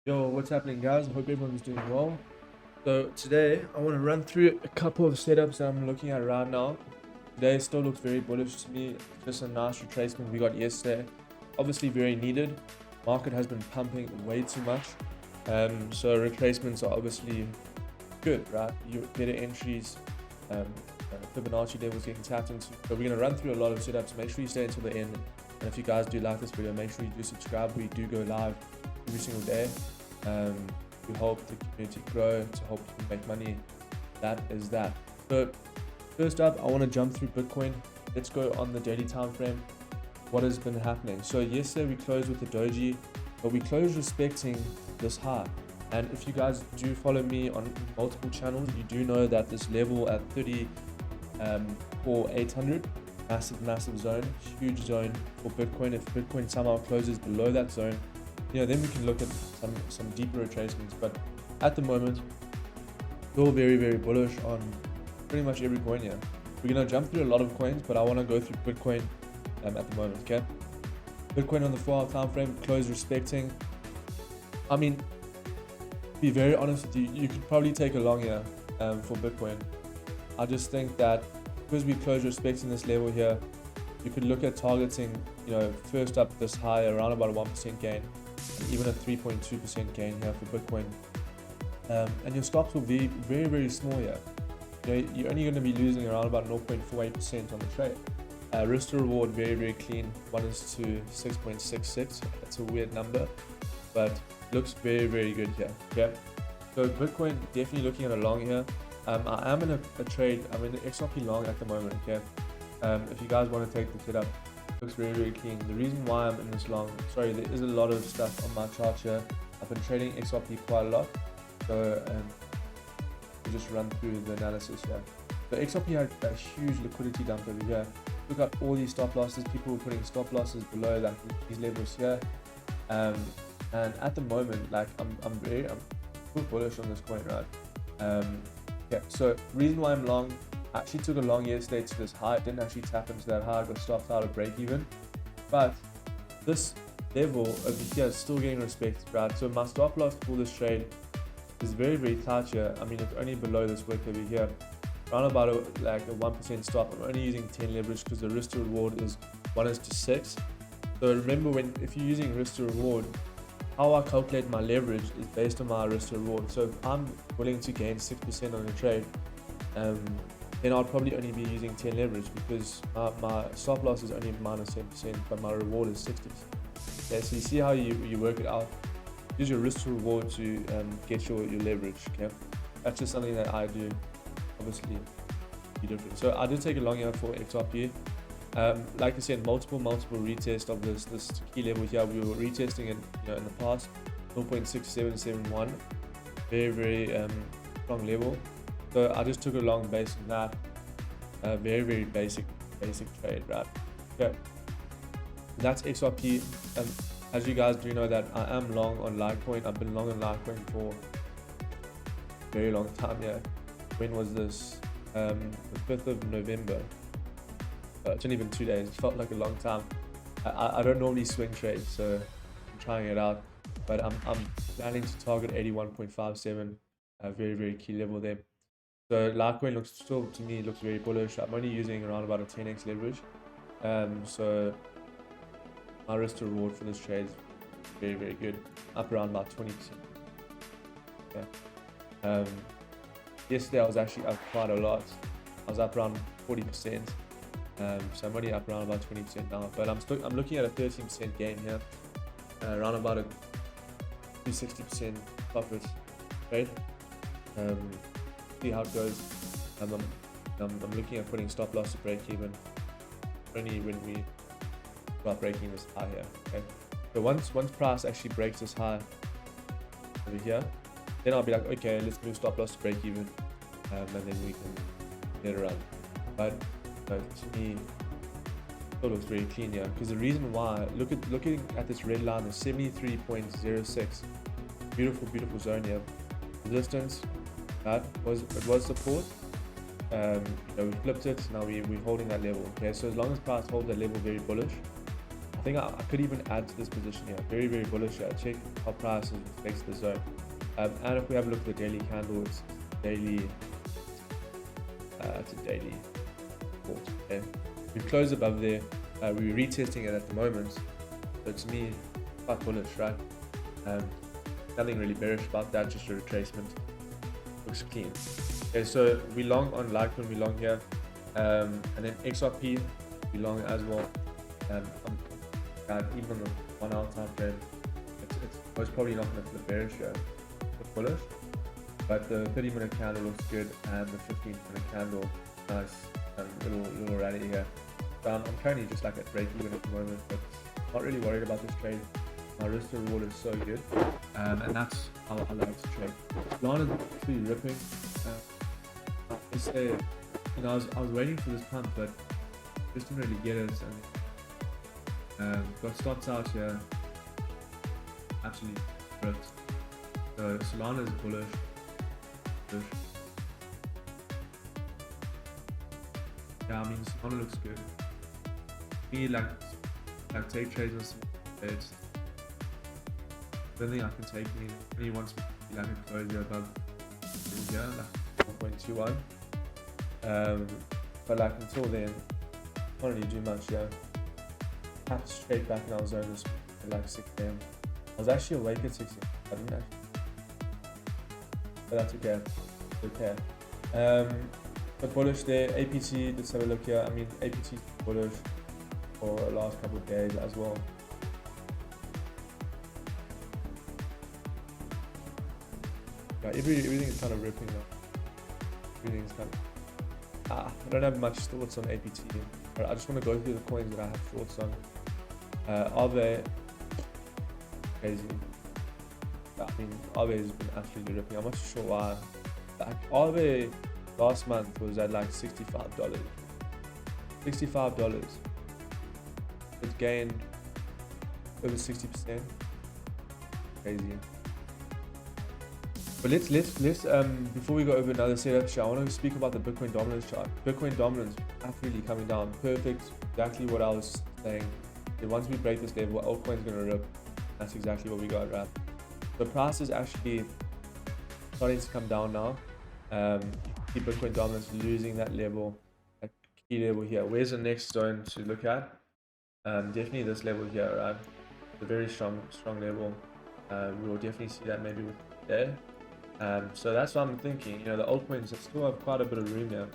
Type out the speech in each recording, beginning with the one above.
Yo, what's happening, guys? I hope everyone's doing well. So today I want to run through a couple of setups that I'm looking at right now. Today still looks very bullish to me. Just a nice retracement we got yesterday. Obviously very needed. Market has been pumping way too much. So retracements are obviously good, right? You better entries, Fibonacci levels getting tapped into. So we're gonna run through a lot of setups. Make sure you stay until the end. And if you guys do like this video, make sure you do subscribe. We do go live every single day. We help the community grow, to help people make money. That is that. So first up, I want to jump through Bitcoin. Let's go on the daily time frame. What has been happening? So yesterday we closed with the doji, but we closed respecting this high. And if you guys do follow me on multiple channels, you do know that this level at 34,800, massive zone, huge zone for Bitcoin. If Bitcoin somehow closes below that zone, then we can look at some deeper retracements. But at the moment, still very bullish on pretty much every coin here. We're gonna jump through a lot of coins, but I want to go through Bitcoin at the moment. Okay, Bitcoin on the 4-hour time frame closed respecting. I mean, to be very honest with you, you could probably take a long here for Bitcoin. I just think that because we closed respecting this level here, you could look at targeting, first up this high around about a 1% gain. Even a 3.2% gain here for Bitcoin, and your stops will be very small here. You're only going to be losing around about 0.48% on the trade. Risk to reward very clean, 1:6.66. That's a weird number, but looks very good here. Okay, so Bitcoin definitely looking at a long here. I am in a trade. I'm in the XRP long at the moment. Okay, if you guys want to take the setup. Looks very clean. The reason why I'm in this long, sorry, there is a lot of stuff on my chart here. I've been trading XRP quite a lot, so we'll just run through the analysis here. So XRP had a huge liquidity dump over here. Look at all these stop losses. People were putting stop losses below these levels here, and at the moment, like I'm full bullish on this coin, right? Yeah. So reason why I'm long. I actually took a long yesterday to this high. Didn't actually tap into that high. Got stopped out of break even, but this level over here is still getting respect, right? So my stop loss for this trade is very tight here. I mean, it's only below this wick over here, around about a 1% stop. I'm only using 10 leverage because the risk to reward is 1:6. So remember, if you're using risk to reward, how I calculate my leverage is based on my risk to reward. So if I'm willing to gain 6% on a trade, then I'll probably only be using 10 leverage because my stop loss is only -7%, but my reward is 60%. Okay, so you see how you work it out. Use your risk to reward to get your leverage. Okay, that's just something that I do. Obviously, be different. So I did take a long here for XRP. Like I said, multiple retest of this key level here. We were retesting it, in the past. 0.6771, very strong level. So I just took a long based on that. Very basic trade, right? Okay, that's XRP. As you guys do know that I am long on Litecoin. I've been long on Litecoin for a very long time. Yeah, when was this? The 5th of November. It's only been 2 days. It felt like a long time. I don't normally swing trade, so I'm trying it out. But I'm planning to target 81.57. Very key level there. So Litecoin looks very bullish. I'm only using around about a 10x leverage. So my risk to reward for this trade is very good. Up around about 20%. Okay. Yesterday I was actually up quite a lot. I was up around 40%. So I'm only up around about 20% now. But I'm looking at a 13% gain here. Around about a 260% profit trade. See how it goes. I'm looking at putting stop loss to break even only when we start breaking this high here. Okay, so once price actually breaks this high over here, then I'll be like, okay, let's move stop loss to break even, and then we can get around. But to me, it still looks very clean here because the reason why, looking at this red line, is 73.06. Beautiful zone here. Resistance. It was support. We flipped it. Now we're holding that level. Okay, so as long as price holds that level very bullish, I think I could even add to this position here. Very, very bullish here. Check how prices reflects the zone. And if we have a look at the daily candle, it's daily. It's a daily support. Okay, we close above there. We're retesting it at the moment. So to me, quite bullish, right? Nothing really bearish about that. Just a retracement. Looks clean. Okay, so we long on Litecoin, we long here, and then XRP we long as well. Even on the 1 hour time frame, it's most probably not going to flip bearish here, but bullish. But the 30-minute candle looks good, and the 15-minute candle, nice little rally here. So I'm currently just like at break even at the moment, but not really worried about this trade. My risk to reward is so good, and that's how I like to trade. Lana is actually ripping. I say, you know, I was waiting for this pump, but just didn't really get it. And got stops out here, absolutely ripped. So Solana is bullish. Yeah, I mean Solana looks good. Me like take trades on some trades. The thing I can take me only wants me to be like a closure above here, like 1.21. But like until then, can't really do much here. Have straight back in our zone this at like 6 AM. I was actually awake at 6 AM. I didn't actually. But that's okay. It's okay. But bullish there. APT, let's have a look here. I mean, APT is bullish for the last couple of days as well. Yeah, everything is kind of ripping now. Everything's kind of. I don't have much thoughts on APT, but I just want to go through the coins that I have thoughts on. Are they crazy? I mean, Aave has been absolutely ripping. I'm not sure why. Like Aave last month was at like $65. $65. It gained over 60%. Crazy. But let's before we go over another setup chart, I want to speak about the Bitcoin dominance chart. Bitcoin dominance absolutely coming down. Perfect. Exactly what I was saying. And once we break this level, altcoin's gonna rip. That's exactly what we got, right? The price is actually starting to come down now. Keep Bitcoin dominance losing that level, that key level here. Where's the next zone to look at? Definitely this level here, right? It's a very strong level. We will definitely see that maybe with today. So that's what I'm thinking. You know, the altcoins still have quite a bit of room here.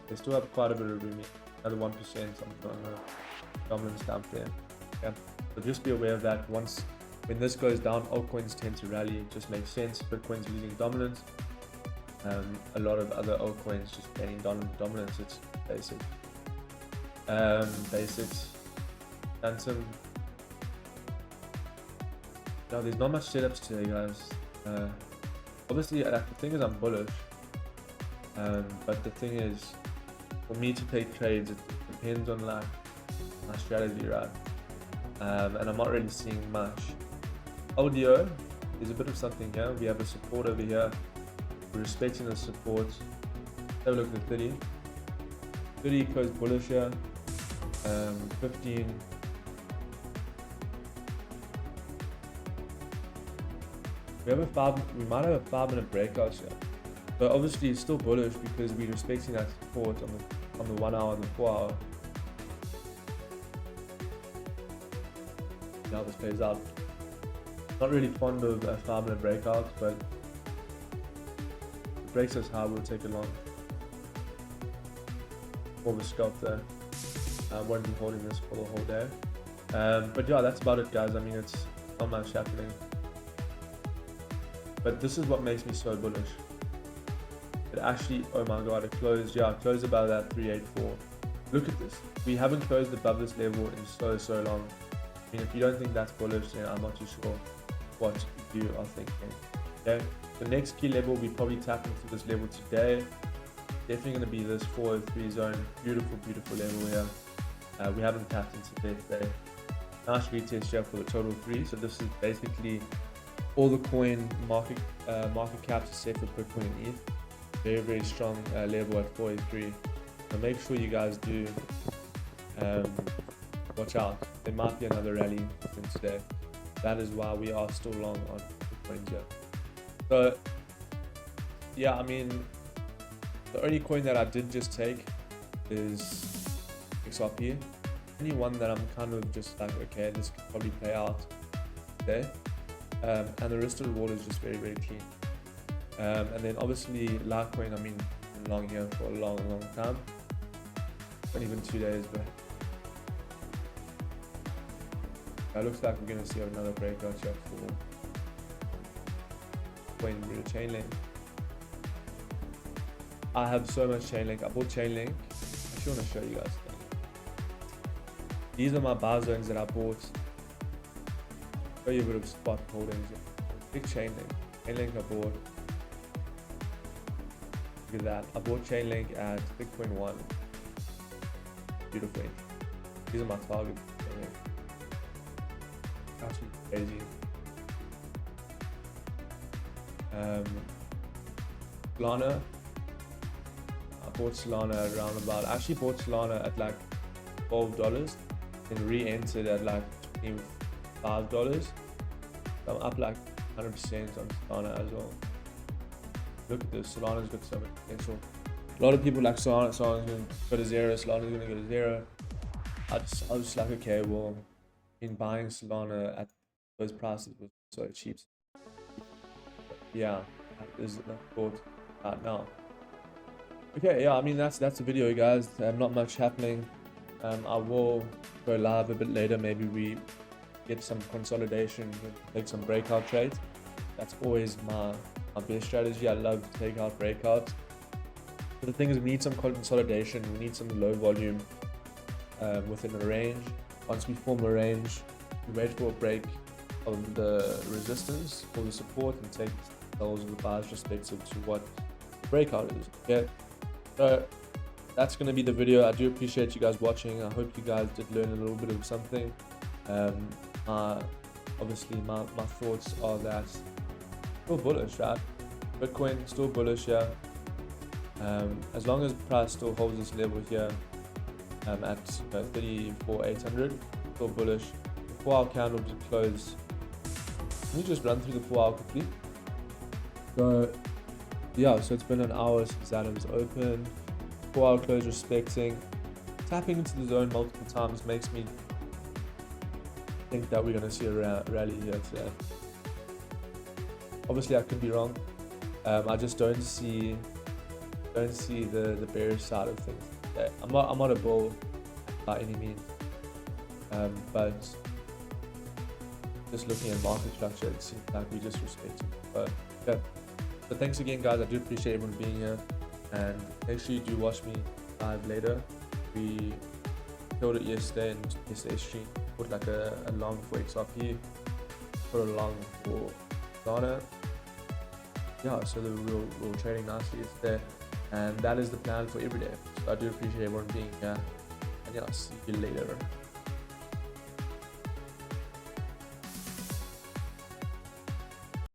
They still have quite a bit of room here. Another 1%, something on the dominance down there. Okay, so just be aware of that. When this goes down, altcoins tend to rally. It just makes sense. Bitcoin's losing dominance. A lot of other altcoins just gaining dominance. It's basic. Basics. And some. No, there's not much setups today, guys. Obviously, the thing is I'm bullish. But the thing is, for me to take trades, it depends on like my strategy, right? And I'm not really seeing much. LDO, there's a bit of something here. We have a support over here. We're respecting the support. Have a look at the 30. 30 goes bullish here. 15. We might have a 5-minute breakout here. But obviously it's still bullish because we're respecting that support on the 1 hour and the 4 hour. Now this plays out. Not really fond of a 5-minute breakout, but if it breaks us hard, we'll take it long. More of a scalp there. I won't be holding this for the whole day. But yeah, that's about it, guys. I mean, it's not much happening. But this is what makes me so bullish. It actually, oh my god, it closed about that 384. Look at this. We haven't closed above this level in so long. I mean, if you don't think that's bullish, then I'm not too sure what you are thinking. Okay, the next key level, we probably tap into this level today. Definitely going to be this 403 zone. Beautiful level here. We haven't tapped into it today. Nice retest here for the total 3. So this is basically all the coin market caps except for Bitcoin and ETH. Very strong level at 483. So make sure you guys do watch out. there might be another rally since today. That is why we are still long on Bitcoin here. So yeah, I mean, the only coin that I did just take is XRP. Only one that I'm kind of just like, okay, this could probably play out there. And the rest of the reward is just very, very clean. And then obviously Litecoin, I mean, been long here for a long time. Not even 2 days, but it looks like we're going to see another breakout here for coin Chainlink. I have so much Chainlink. I bought Chainlink. I actually want to show you guys things. These are my buy zones that I bought. Show you a bit of spot holdings. Big Chainlink. Chainlink I bought. Look at that. I bought Chainlink at Bitcoin 1. Beautiful. These are my targets. Absolutely crazy. Solana. I bought Solana around about. I actually bought Solana at like $12 and re-entered at like $25. So I'm up like 100% on Solana as well. Look at this. Solana's got so much potential. A lot of people like Solana's going to go to zero. Solana's going to go to zero. I was just like, okay, well, in buying Solana at those prices was so cheap. Yeah, that is the thought right now. Okay, yeah, I mean that's the video, guys. Not much happening. I will go live a bit later. Maybe we get some consolidation, take some breakout trades. That's always my best strategy. I love to take out breakouts. But the thing is, we need some consolidation. We need some low volume within a range. Once we form a range, we wait for a break of the resistance or the support and take those of the buyers respective to what the breakout is. Okay, so that's going to be the video. I do appreciate you guys watching. I hope you guys did learn a little bit of something. Obviously my thoughts are that still bullish, right? Bitcoin still bullish here. As long as the price still holds this level here at 34,800, still bullish. The 4-hour candle did close. Let me just run through the 4-hour quickly. So yeah, so it's been an hour since that was open. 4-hour close respecting. Tapping into the zone multiple times makes me think that we're going to see a rally here today. Obviously I could be wrong. I just don't see the bearish side of things today. I'm not a bull by any means, but just looking at market structure, it seems like we just respect it. But yeah, so thanks again, guys. I do appreciate everyone being here, and make sure you do watch me live later. We killed it yesterday in yesterday's stream. Put like a long for XRP, put a long for Solana. Yeah, so we were trading nicely yesterday, and that is the plan for every day. So I do appreciate everyone being here, and yeah, I'll see you later.